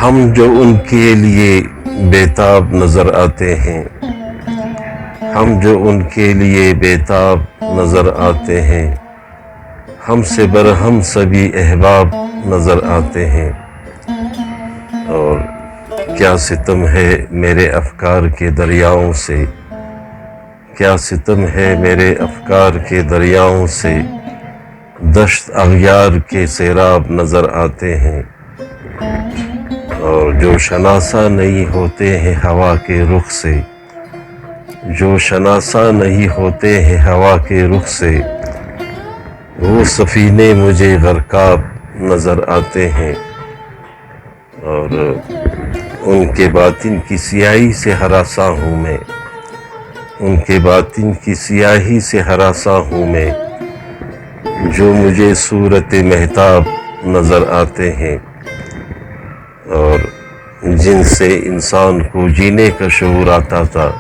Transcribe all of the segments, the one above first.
ہم جو ان کے لیے بےتاب نظر آتے ہیں، ہم جو ان کے لیے بےتاب نظر آتے ہیں، ہم سے برہم سبھی احباب نظر آتے ہیں۔ اور کیا ستم ہے میرے افکار کے دریاؤں سے، کیا ستم ہے میرے افکار کے دریاؤں سے، دشت اغیار کے سیراب نظر آتے ہیں۔ اور جو شناسا نہیں ہوتے ہیں ہوا کے رخ سے، جو شناسا نہیں ہوتے ہیں ہوا کے رخ سے، وہ سفینے مجھے غرقاب نظر آتے ہیں۔ اور ان کے باطن کی سیاہی سے ہراساں ہوں میں، ان کے باطن کی سیاہی سے ہراساں ہوں میں، جو مجھے صورت مہتاب نظر آتے ہیں۔ اور جن سے انسان کو جینے کا شعور آتا تھا،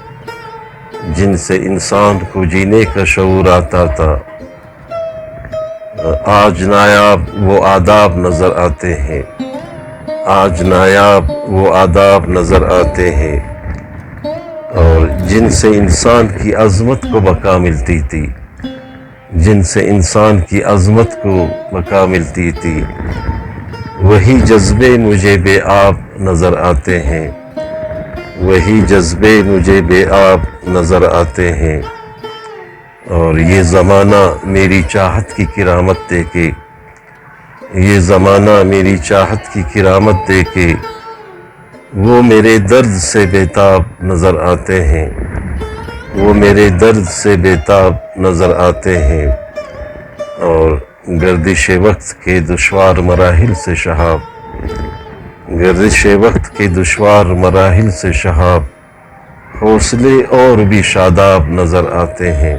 جن سے انسان کو جینے کا شعور آتا تھا، آج نایاب وہ آداب نظر آتے ہیں، آج نایاب وہ آداب نظر آتے ہیں۔ اور جن سے انسان کی عظمت کو بقا ملتی تھی، جن سے انسان کی عظمت کو بقا ملتی تھی، وہی جذبے مجھے بے آب نظر آتے ہیں، وہی جذبے مجھے بے آب نظر آتے ہیں۔ اور یہ زمانہ میری چاہت کی کرامت دے کے، یہ زمانہ میری چاہت کی کرامت دے کے، وہ میرے درد سے بےتاب نظر آتے ہیں، وہ میرے درد سے بےتاب نظر آتے ہیں۔ اور گردش وقت کے دشوار مراحل سے شہاب، گردش وقت کے دشوار مراحل سے شہاب، حوصلے اور بھی شاداب نظر آتے ہیں۔